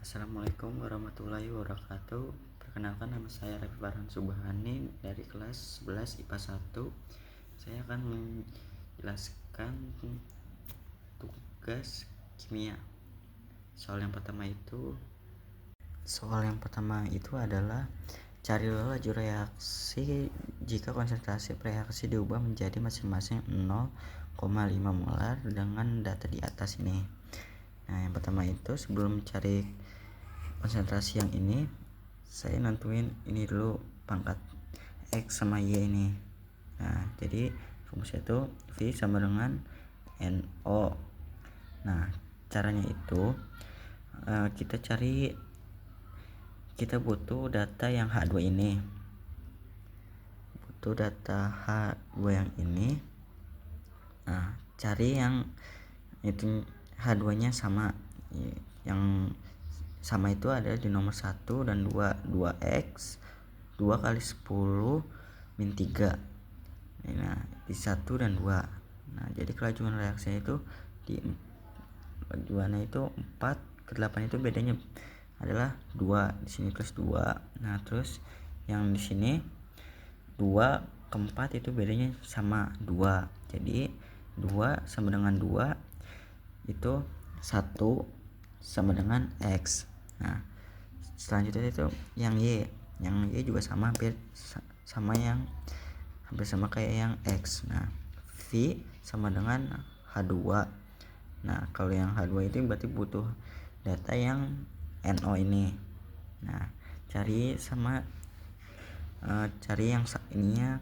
Assalamualaikum warahmatullahi wabarakatuh. Perkenalkan, nama saya Revi Farhan Subhani dari kelas 11 IPA 1. Saya akan menjelaskan tugas kimia. Soal yang pertama itu adalah carilah laju reaksi jika konsentrasi reaksi diubah menjadi masing-masing 0,5 molar dengan data di atas ini. Nah, yang pertama itu sebelum mencari konsentrasi yang ini, saya nentuin ini dulu pangkat X sama Y ini. Nah, jadi rumusnya itu V sama dengan NO. Nah, caranya itu kita butuh data yang H2 ini. Nah, cari yang itu H2 nya sama. Yang sama itu ada di nomor 1 dan 2x 2 kali 10 min 3. Nah, di 1 dan 2. Nah, jadi kelajuan reaksinya itu kelajuannya itu 4 ke 8 itu bedanya adalah 2. Di sini plus 2. Nah, terus yang di sini 2 ke 4 itu bedanya sama 2. Jadi 2 sama dengan 2 itu 1 sama dengan X. Nah, selanjutnya itu yang Y juga hampir sama kayak yang X. Nah, V sama dengan H2. Nah, kalau yang H2 itu berarti butuh data yang NO ini. Nah, cari yang ininya,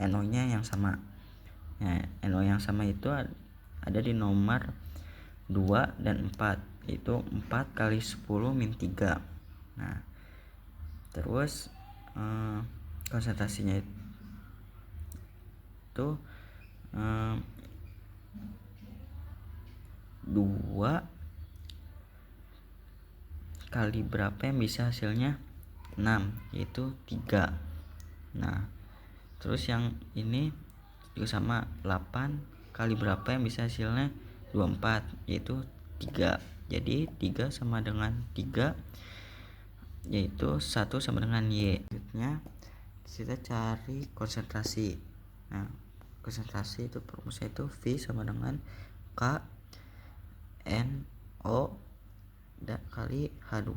NO nya yang sama. Nah, NO yang sama itu ada di nomor 2 dan 4, itu 4 kali 10 min 3. Nah, terus konsentrasinya itu 2 kali berapa yang bisa hasilnya 6, yaitu 3. Nah, terus yang ini juga sama, 8 kali berapa yang bisa hasilnya 24, yaitu 3. Jadi 3 sama dengan 3, yaitu 1 sama dengan Y. Selanjutnya kita cari konsentrasi. Nah, konsentrasi itu rumusnya itu V sama dengan K NO kali H2.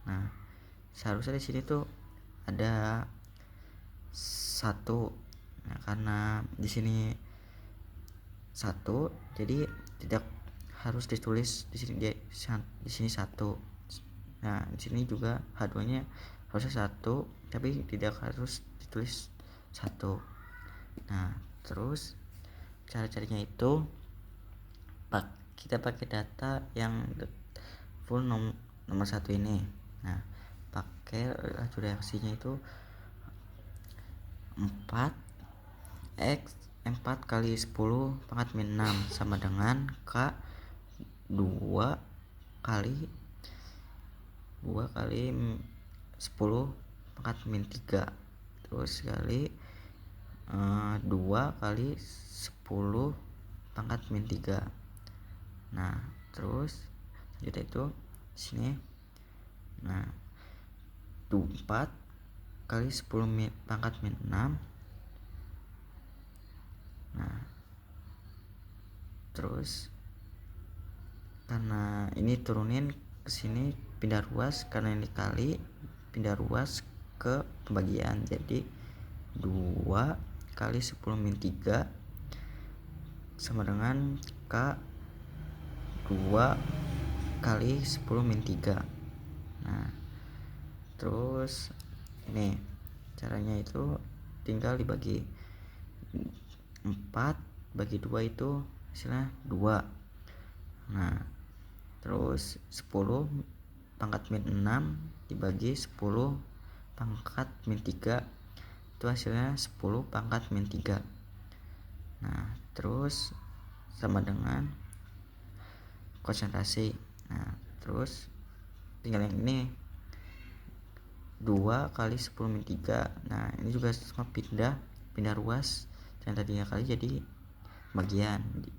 Nah, seharusnya di sini tuh ada 1. Nah, karena di sini 1, jadi tidak harus ditulis di sini 1. Nah, di sini juga H2-nya harusnya 1, tapi tidak harus ditulis 1. Nah, terus cara-caranya itu kita pakai data yang full nomor 1 ini. Nah, pakai laju reaksinya itu 4 kali 10 pangkat min 6 sama dengan K 2 kali 10 pangkat min 3, terus kali 2 kali 10 pangkat min 3. Nah, terus selanjutnya itu sini. Nah, 4 kali 10 pangkat min 6. Nah, terus karena ini turunin ke sini, pindah ruas, karena ini kali pindah ruas ke pembagian, jadi 2 kali 10 min 3 sama dengan K 2 kali 10 min 3. Nah, terus ini caranya itu tinggal dibagi 4 bagi 2 itu hasilnya 2. Nah, terus 10 pangkat min 6 dibagi 10 pangkat min 3 itu hasilnya 10 pangkat min 3. Nah, terus sama dengan konsentrasi. Nah, terus tinggal yang ini 2 kali 10 min 3. Nah, ini juga sama pindah ruas, yang tadinya kali jadi bagian di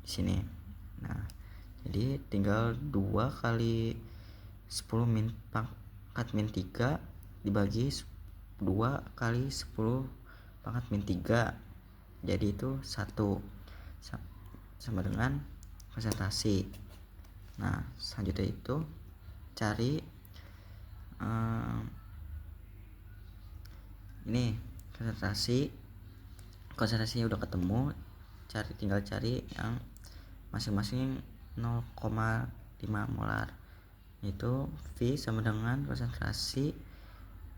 sini. Nah, jadi tinggal 2 kali 10 min pangkat min 3 dibagi 2 kali 10 pangkat min 3, jadi itu 1 sama dengan konsentrasi. Nah selanjutnya itu cari ini konsentrasinya udah ketemu, tinggal cari yang masing-masing 0,5 molar. Itu V sama dengan konsentrasi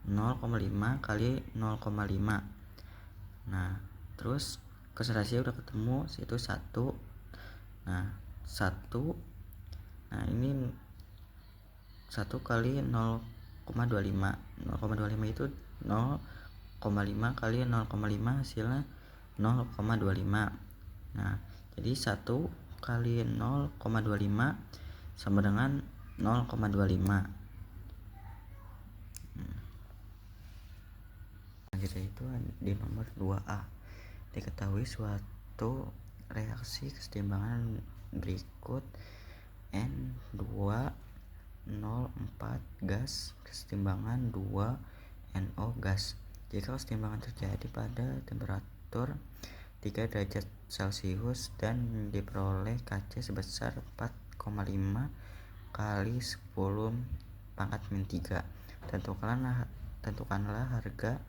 0,5 kali 0,5. Nah terus konsentrasinya udah ketemu, itu 1. Nah 1, nah ini 1 kali 0,25. 0,25 itu 0,5 kali 0,5 hasilnya 0,25. Nah jadi 1 kali 0,25 sama dengan 0,25. Selanjutnya itu di nomor 2A, diketahui suatu reaksi kesetimbangan berikut N2O4 gas kesetimbangan 2NO gas. Jika kesetimbangan terjadi pada temperatur 3 derajat Celcius dan diperoleh Kc sebesar 4,5 kali 10 pangkat min 3. Tentukanlah harga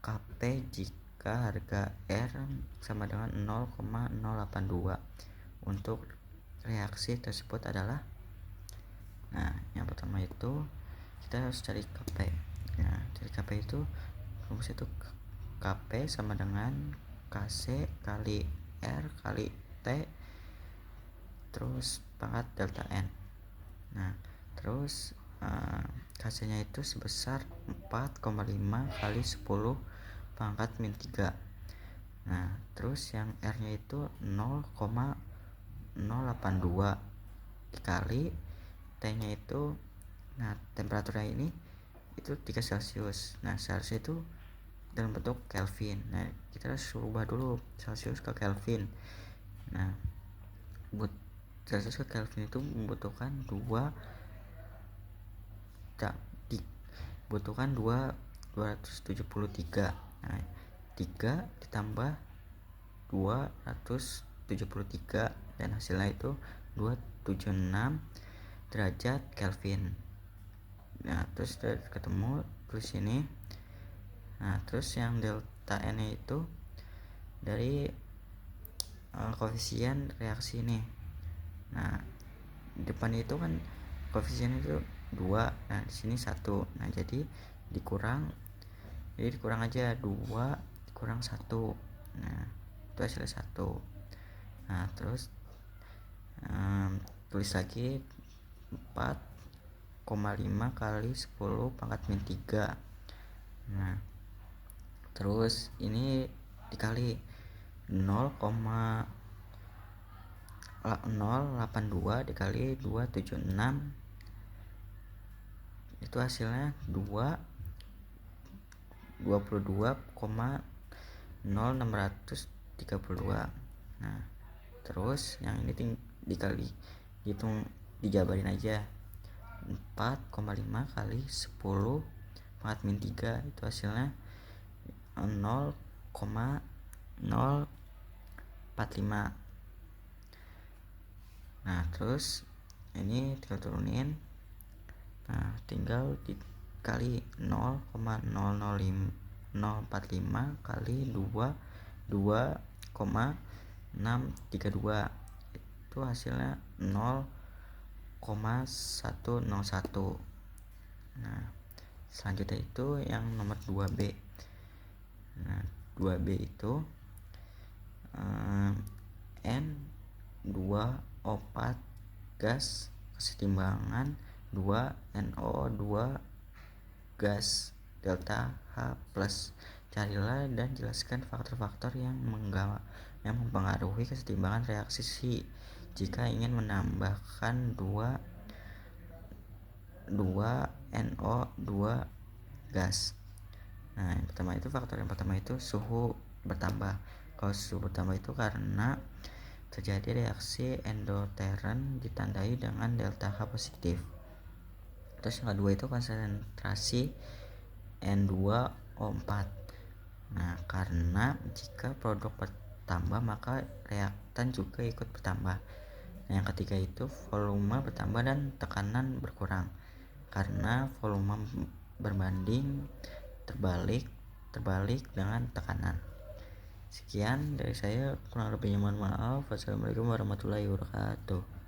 Kp jika harga R sama dengan 0,082. Untuk reaksi tersebut adalah, nah yang pertama itu kita harus cari Kp. Nah cari Kp itu rumus itu Kp sama dengan Kc kali R kali T terus pangkat delta N. Nah terus Kc nya itu sebesar 4,5 kali 10 pangkat min 3. Nah terus yang R nya itu 0,082 dikali T nya itu, nah temperaturnya ini itu 3 Celcius. Nah Celcius itu dalam bentuk Kelvin. Nah kita harus ubah dulu Celcius ke Kelvin. Nah Celcius ke Kelvin itu membutuhkan 273. Nah 3 ditambah 273 dan hasilnya itu 276 derajat Kelvin. Nah terus ketemu tulis ini. Nah terus yang delta N itu dari koefisien reaksi ini. Nah depan itu kan koefisien itu 2, nah di sini 1. Nah jadi dikurang aja 2 kurang 1. Nah itu hasilnya 1. Nah terus tulis lagi 4,5 kali 10 pangkat min 3. Nah terus ini dikali 0,082 dikali 276, itu hasilnya 22,0632. Nah terus yang ini dikali dijabarin aja 4,5 kali 10 pangkat min 3, itu hasilnya 0,045. Nah terus ini tinggal turunin. Nah tinggal dikali 0,005 kali 2,632, itu hasilnya 0,101. Nah selanjutnya itu yang nomor 2B. Nah 2B itu N2O4 gas kesetimbangan 2NO2 gas delta H+. Carilah dan jelaskan faktor-faktor yang mempengaruhi kesetimbangan reaksi jika ingin menambahkan 2NO2 gas. Nah faktor yang pertama itu suhu bertambah. Kalau suhu bertambah itu karena terjadi reaksi endotherm ditandai dengan delta H positif. Terus yang kedua itu konsentrasi N2O4. Nah, karena jika produk bertambah maka reaktan juga ikut bertambah. Nah, yang ketiga itu volume bertambah dan tekanan berkurang, karena volume berbanding terbalik dengan tekanan. Sekian dari saya, kurang lebihnya mohon maaf. Wassalamualaikum warahmatullahi wabarakatuh.